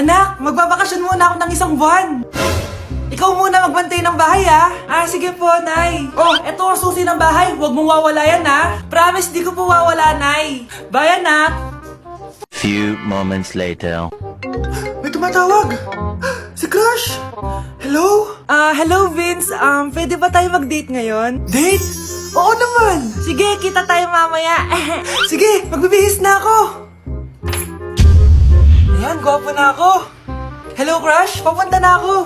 Anak, magbabakasyon muna ako ng isang buwan. Ikaw muna magbantay ng bahay, ha? Sige po, Nay. Oh, eto ang susi ng bahay. Huwag mong wawala yan, ha? Promise, di ko po wawala, Nay. Bye, anak. Few moments later. May tumatawag. Si Crush. Hello? Hello, Vince. Pwede ba tayo mag-date ngayon? Date? Oo naman. Sige, kita tayo mamaya. Sige, magbibihis na ako. Ayan, gwapo na ako. Hello, Crush. Papunta na ako.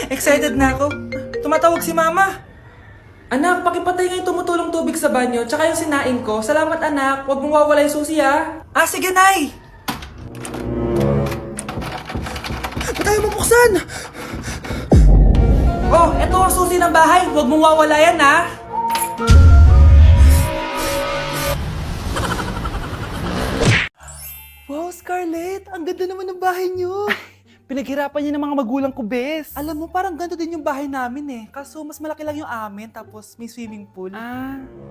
Excited na ako. Tumatawag si Mama. Anak, pakipatay nga yung tumutulong tubig sa banyo, tsaka yung sinain ko. Salamat, anak. Huwag mong wawala yung susi, ha? Sige, Nay. Ba't tayo mabuksan? Oh, eto ang susi ng bahay. Huwag mong wawala yan, ha? Wow, Scarlett. Ang ganda naman ng bahay niyo. Pinaghirapan niya ng mga magulang ko, Bes. Alam mo, parang ganito din yung bahay namin eh. Kaso mas malaki lang yung amin, tapos may swimming pool.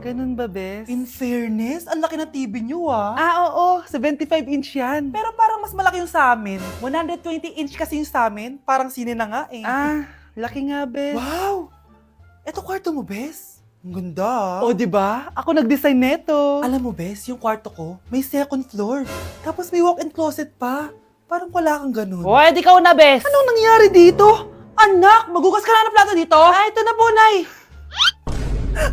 Ganun ba, Bes? In fairness, ang laki na TV niyo oo. 75-inch yan. Pero parang mas malaki yung sa amin. 120-inch kasi yung sa amin. Parang sine na nga eh. Laki nga, Bes. Wow! Eto kwarto mo, Bes. Ang ganda. O, diba? Ako nag-design neto. Alam mo, Bes, yung kwarto ko, may second floor. Tapos may walk-in closet pa. Parang wala kang ganun. Hoy, di ka una, Bes! Anong nangyari dito? Anak, magugas ka na ng plato dito? Ito na po, Nay.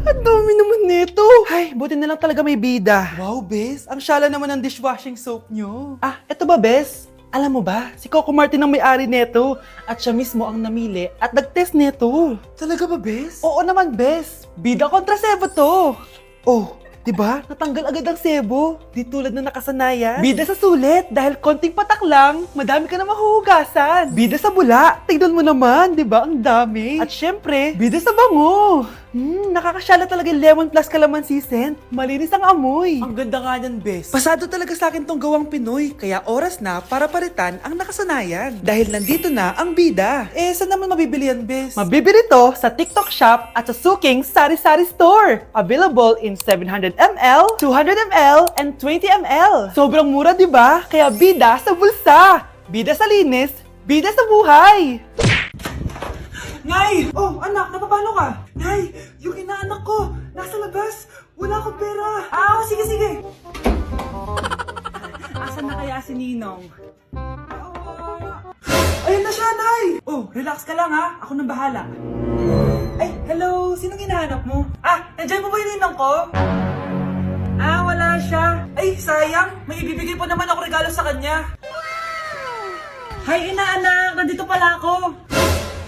Ang dami naman nito. Ay, buti na lang talaga may bida. Wow, Bes. Ang syala naman ng dishwashing soap nyo. Eto ba, Bes? Alam mo ba, si Coco Martin ang may-ari neto. At siya mismo ang namili at nag-test neto. Talaga ba, Bes? Oo naman, Bes. Bida kontra sebo to. Oh, diba? Natanggal agad ang sebo. Di tulad na nakasanayan. Bida sa sulit. Dahil konting patak lang, madami ka na mahuhugasan. Bida sa bula. Tignan mo naman, diba? Ang dami. At syempre, bida sa bango. Nakakasyala talaga yung lemon plus calamansi scent. Malinis ang amoy. Ang ganda nga niyan, Bes. Pasado talaga sa akin tong gawang Pinoy. Kaya oras na para palitan ang nakasanayan. Dahil nandito na ang bida. Saan naman mabibili yan, Bes? Mabibili to sa TikTok Shop at sa Suking Sari Sari Store. Available in 700 ml, 200 ml, and 20 ml. Sobrang mura, di ba? Kaya bida sa bulsa. Bida sa linis. Bida sa buhay. Nay! Oh, anak, napapalo ka? Nay, yung inaanak ko, nasa labas. Wala akong pera. Sige. Asan na kaya si Ninong? Ayun na siya, Nay! Oh, relax ka lang ha. Ako nang bahala. Ay, hello. Sinong hinahanap mo? Nandiyan mo ba yung ninong ko? Wala siya. Ay, sayang. May ibibigay pa naman ako regalo sa kanya. Hay, inaanak. Nandito pala ako.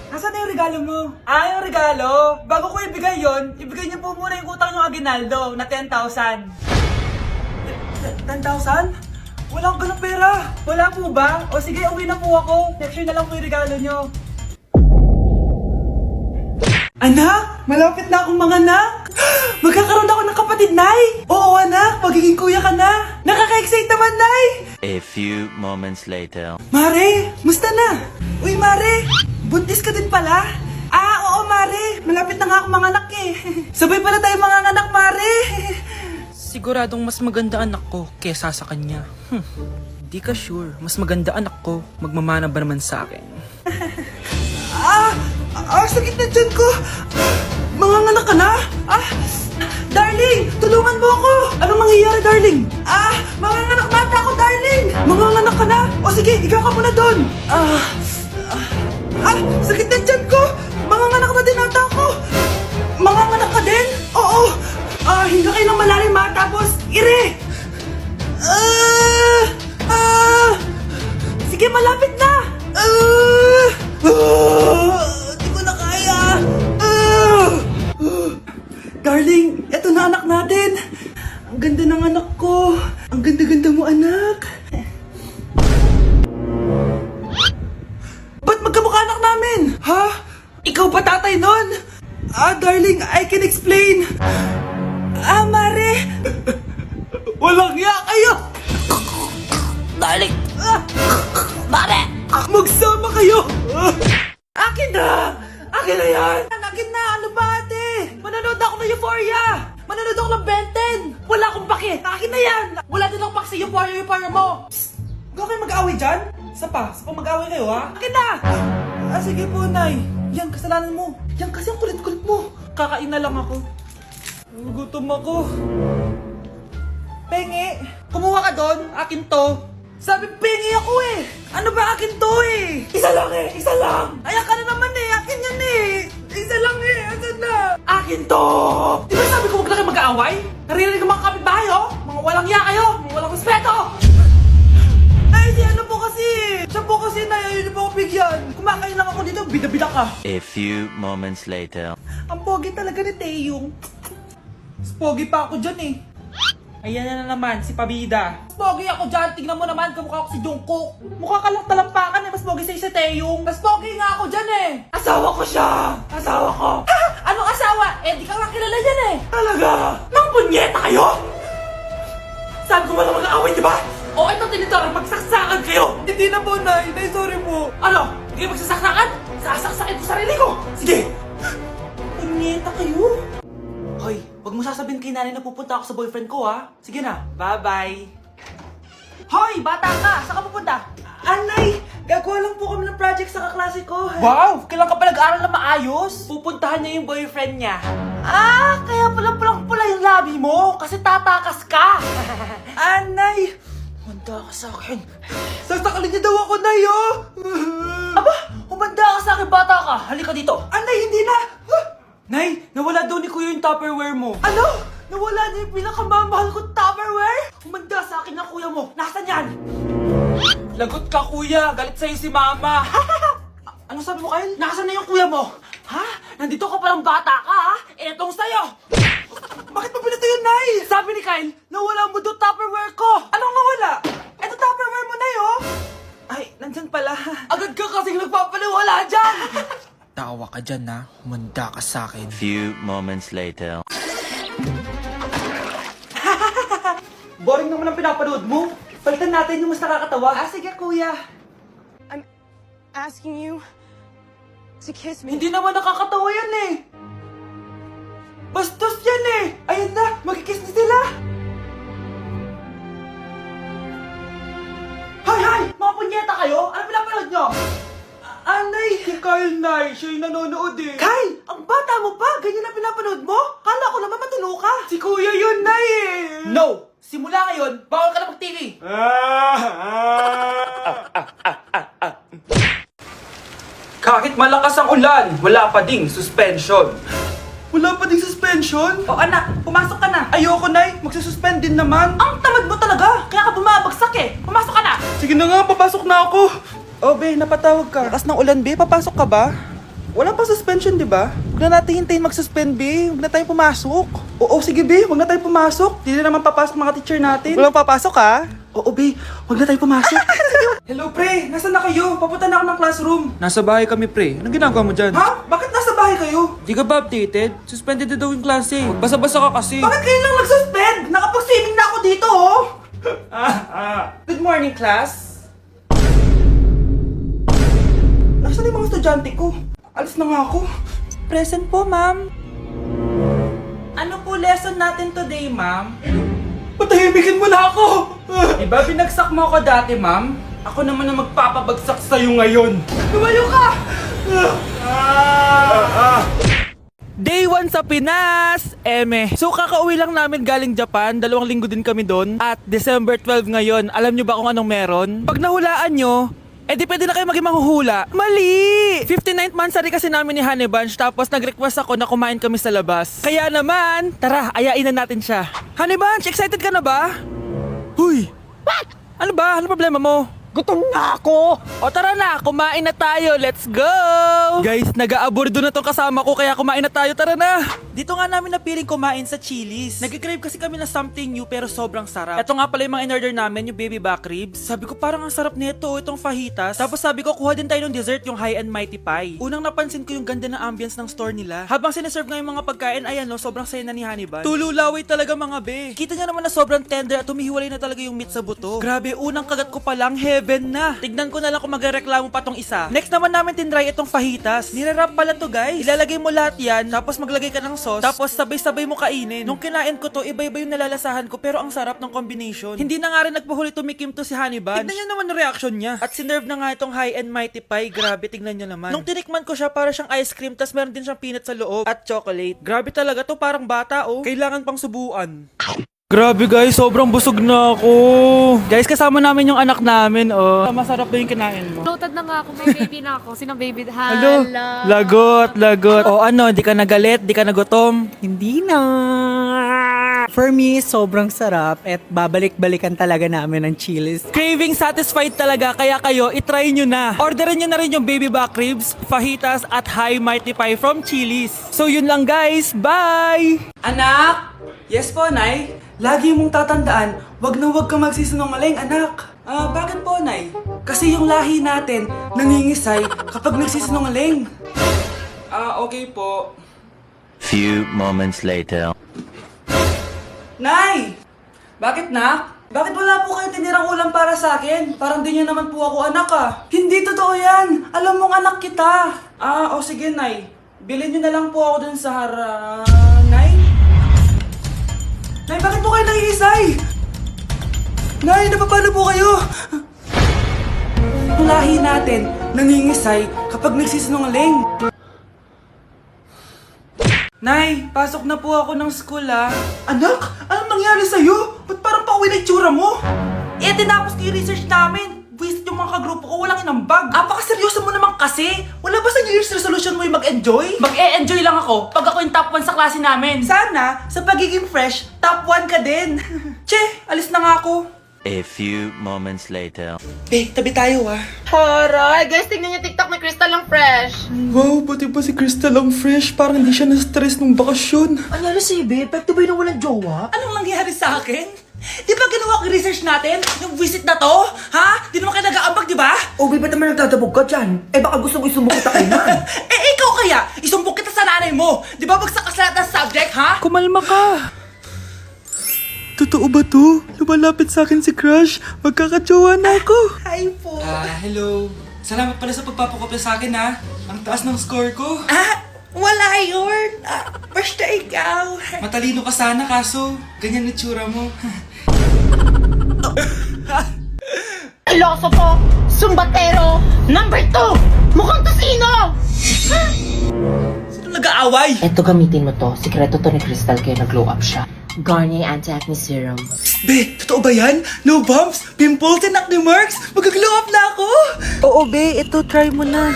Asan na yung regalo mo? Yung regalo? Bago ko ibigay yon, ibigay niyo po muna yung utang yung Aguinaldo na 10,000. 10,000? Wala akong ganang pera. Wala po ba? O sige, uwi na po ako. Next year na lang po yung regalo niyo. Anak, malapit na akong manganak. Magkakaroon ako ng kapatid, Nay. Oo, anak, magiging kuya ka na. Nakaka-excite naman, Nay. A few moments later. Mare, musta na? Uy, Mare, buntis ka din pala? Oo, Mare. Malapit na nga akong manganak eh. Sabay pala tayo manganganak, Mare. Siguradong mas maganda anak ko kesa sa kanya. Di ka sure. Mas maganda anak ko. Magmamana ba naman sa akin? Sakit na dyan ko. Manganganak ka na? Darling, tulungan mo ako. Anong mangyayari, darling? Manganganak bata ako, darling. Manganganak ka na? O sige, higa ka muna doon. Sakit na dyan ko. Manganganak na din ata ako. Manganganak ka din? Oo. Hinga kayo ng malalim ha, tapos ire. Sige, malapit na. Di ko na kaya. Darling, eto na anak natin. Ang ganda ng anak ko. Ang ganda-ganda mo, anak. Ba't magkamukha anak namin? Ha? Ikaw ba tatay nun? Darling, I can explain. Mare. Walang hiya kayo. Darling! Mare! Magsama kayo. Akin na! Akin na yan! Akin na! Ano ba, ate? Manonood ako ng Euphoria! Manonood ako ng Ben 10! Wala akong pake! Akin na yan! Wala din akong pake sa yung para mo! Psst! Huwag kayo mag-away dyan? Isa pa mag-away kayo ha? Akin na! Sige po, Nay. Yan, kasalanan mo. Yan kasi ang kulit-kulit mo. Kakain na lang ako. Gutom ako. Pengi, kumuha ka doon. Akin to. Sabi, pengi ako eh. Ano ba akin to eh? Isa lang eh, isa lang. Ayan ka na naman eh, akin yan eh. Isa lang eh, asan na? Akin to. Di ba sabi ko huwag lang kayo mag-aaway? Naririnig ang mga kapitbahay oh. Mga walang iya kayo, mga walang respeto. Ay, si ano po kasi? Siya po kasi na, ayaw niyo po ako bigyan. Kumakain lang ako dito, bida-bida ka. A few moments later. Ang pogi talaga ni Taeyong. Mas pogi pa ako dyan eh. Ayan na naman, si Pabida. Mas pogi ako dyan, tignan mo naman, kamukha ako si Jungkook. Mukha ka lang talampakan eh, mas pogi sa'yo si Taeyong. Mas pogi nga ako dyan eh. Asawa ko siya! Asawa ko! Ha? Anong asawa? Eh, di ka nga kilala dyan eh. Talaga? Mang punyeta kayo? Sabi ko wala mag-aaway, di ba? O, ito tinitara, magsaksakan kayo! Hindi na po, Nay. Nay, sorry po. Ano? Hindi kayo magsasaksakan? Sasaksakin ko sarili ko! Sige! Punyeta kayo? Hoy, wag mo sasabihin kay nanay na pupunta ako sa boyfriend ko, ha? Sige na, bye-bye. Hoy, bata ka! Saan ka pupunta? Anay, gagawa lang po kami ng project sa kaklase ko. Wow! Kailan ka pa nag-aaral na maayos? Pupuntahan niya yung boyfriend niya. Ah, kaya pala pulang-pula yung labi mo kasi tatakas ka. Anay, humanda ka sa akin. Sasakalin niya daw ako, Nay, oh! Aba, humanda ka sa akin, bata ka. Halika dito. Anay, hindi na! Nay, nawala daw ni Kuya yung Tupperware mo. Ano? Nawala na yung pinakamamahal kong Tupperware? Humanda sa akin ng kuya mo. Nasaan yan? Lagot ka, Kuya. Galit sa'yo si Mama. Ano sabi mo, Kyle? Nasaan na yung kuya mo? Ha? Nandito ka palang bata ka, ha? Etong sa'yo. Bakit mo pinito yun, Nay? Sabi ni Kyle, nawala mo doon Tupperware ko. Anong nawala? Eto Tupperware mo, Nay, oh. Ay, nandyan pala. Agad ka kasing nagpapaliwala dyan. Tawa ka dyan na, humanda ka sa akin. Few moments later. Boring naman ang pinapanood mo. Palitan natin yung mas nakakatawa. Sige, Kuya. I'm asking you to kiss me. Hindi naman nakakatawa yan eh. Bastos yan eh. Ayan na, magkikiss na sila. Hay! Mga punyeta kayo? Ano pinapanood nyo? Anay! Si Kyle, Nay. Siya yung nanonood eh. Kyle! Ang bata mo pa! Ganyan na pinapanood mo? Kala ko naman matino ka. Si Kuya yun, Nay eh. No! Simula ngayon, bawal ka na mag-TV. Kahit malakas ang ulan, wala pa ding suspension. Wala pa ding suspension? O anak, pumasok ka na. Ayoko, Nay. Magsususpend din naman. Ang tamad mo talaga. Kaya ka bumabagsak eh. Pumasok ka na. Sige na nga, papasok na ako. Oh, Be, napatawag ka. Lakas ng ulan, Be. Papasok ka ba? Wala pa suspension, di ba? Huwag na natin hintayin mag-suspend, Be. Huwag na tayo pumasok. Oo, sige, Be. Huwag na tayo pumasok. Hindi na naman papasok mga teacher natin. Walang papasok, ha? Oo, Be. Huwag na tayo pumasok. Hello, Pre. Nasaan na kayo? Papunta na ako ng classroom. Nasa bahay kami, pre. Anong ginagawa mo dyan? Ha? Bakit nasa bahay kayo? Di ka ba updated? Suspended na daw yung klase. Basa-basa ka kasi. Bakit kayo lang nag-suspend? Nakapag-swimming na ako dito, oh! Good morning, class. Nasaan yung mga estudyante ko? Alis na nga ako. Present po, ma'am. Ano po lesson natin today, ma'am? Patahimikin mo na ako! Diba binagsak mo ako dati, ma'am? Ako naman ang magpapabagsak sa'yo ngayon. Lumayo ka! Day 1 sa Pinas! Eme. So kakauwi lang namin galing Japan, 2 linggo din kami doon. At December 12 ngayon, alam nyo ba kung anong meron? Pag nahulaan nyo, di pwede na kayo maging manghuhula. Mali! 59th monthsary kasi namin ni Honey Bunch, tapos nag-request ako na kumain kami sa labas. Kaya naman, tara, ayain na natin siya. Honey Bunch, excited ka na ba? Huy! What? Ano ba? Ano problema mo? Gutom na ako! O tara na, kumain na tayo. Let's go! Guys, nag-aabordo na tong kasama ko kaya kumain na tayo. Tara na! Dito nga namin napiling kumain sa Chili's. Nag-crave kasi kami na something new pero sobrang sarap. Ito nga pala yung mga in-order namin, yung baby back ribs. Sabi ko parang ang sarap nito, itong fajitas. Tapos sabi ko kuha din tayo ng dessert, yung high and mighty pie. Unang napansin ko yung ganda ng ambience ng store nila. Habang sineserve nga yung mga pagkain, ayan no, sobrang saya na ni Honey Bun. Tululaway talaga mga be. Kita niya naman na sobrang tender at humihiwalay na talaga yung meat sa buto. Grabe, unang kagat ko pa lang heavy. 7 na. Tignan ko na lang kung magreklamo pa tong isa. Next naman namin tinry itong fajitas. Nirarap pala to guys. Ilalagay mo lahat yan, tapos maglagay ka ng sauce, tapos sabay-sabay mo kainin. Nung kinain ko to, iba-iba yung nalalasahan ko pero ang sarap ng combination. Hindi na nga rin nagpahuli tumikim to si Honey Bunch. Tignan nyo naman yung reaction niya. At sinerve na nga itong high and mighty pie. Grabe, tignan nyo naman. Nung tinikman ko siya, para siyang ice cream, tas meron din siyang peanut sa loob at chocolate. Grabe talaga to, parang bata oh. Kailangan pang subuan. Grabe guys, sobrang busog na ako. Guys, kasama namin yung anak namin, oh. Masarap ba yung kinain mo? Loaded na nga ako, may baby na ako. Sinong baby? Hello? Hala. Lagot. O ano, di ka nagalit, di ka nagutom? Hindi na. For me, sobrang sarap at babalik-balikan talaga namin ng Chili's. Craving satisfied talaga, kaya kayo, itry nyo na. Orderin nyo na rin yung baby back ribs, fajitas at high mighty pie from Chili's. So yun lang guys, bye! Anak! Yes po, Nay? Lagi mong tatandaan, wag na wag ka magsisinungaling, anak. Bakit po, Nay? Kasi yung lahi natin nangingisay kapag nagsisinungaling. Okay po. Few moments later. Nay! Bakit, Nak? Bakit wala po kayo tinirang ulam para sa akin? Parang di niyo naman po ako anak ah. Hindi totoo yan. Alam mong anak kita. Sige, Nay. Bilhin niyo na lang po ako dun sa Nay? Nay, bakit po kayo nangiisay? Nay, napapalo po kayo? Yung lahi natin nangingisay kapag nagsisinungaling. Nay, pasok na po ako ng school ah. Anak, anong nangyari sa'yo? Ba't parang pauwi na itsura mo? Tinapos ko yung research namin. Buwisit yung mga kagrupo ko, walang inambag. Apakaseryoso mo naman kasi. Wala ba sa New Year's resolution mo yung mag-enjoy? Mag-e-enjoy lang ako pag ako yung top 1 sa klase namin. Sana, sa pagiging fresh, top 1 ka din. Che, alis na nga ako. A few moments later. Tabi tayo ah. Horay! Guys, tignan niyo TikTok ni Crystal ang fresh. Wow, buti pa si Crystal ang fresh. Parang hindi siya na-stress nung bakasyon. Anyari si Ibe? Epekto ba yun na walang jowa? Anong nangyari sa akin? Di ba ginawa ko research natin? Yung visit na to? Ha? Di naman kayo nag-aambag, di ba? Okay, ba't naman nagdadabog ka dyan? Baka gusto mo isumbong kita kay man. Ikaw kaya? Isumbong kita sa nanay mo. Di ba bagsak ka sa lahat ng subject, ha? Kumalma ka. Totoo ba to? Lumalapit sa akin si Crush. Magkakajowa na ako. Hi po. Hello. Salamat pala sa pagpapakopya sa akin, ha? Ang taas ng score ko. Wala yun. Basta ikaw. Matalino ka sana, kaso ganyan na tsura mo. Pilosopo! Sumbatero! Number 2! Mukhang tosino! Sino nag-aaway? Eto, gamitin mo to. Sikreto to ni Crystal kaya nag-glow up siya. Garnier Anti-Acne Serum. Be, totoo ba yan? No bumps, pimples, and acne marks? Mag-glow up na ako! Oo, be. Ito, try mo na.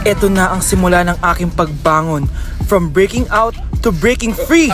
Ito na ang simula ng aking pagbangon. From breaking out to breaking free.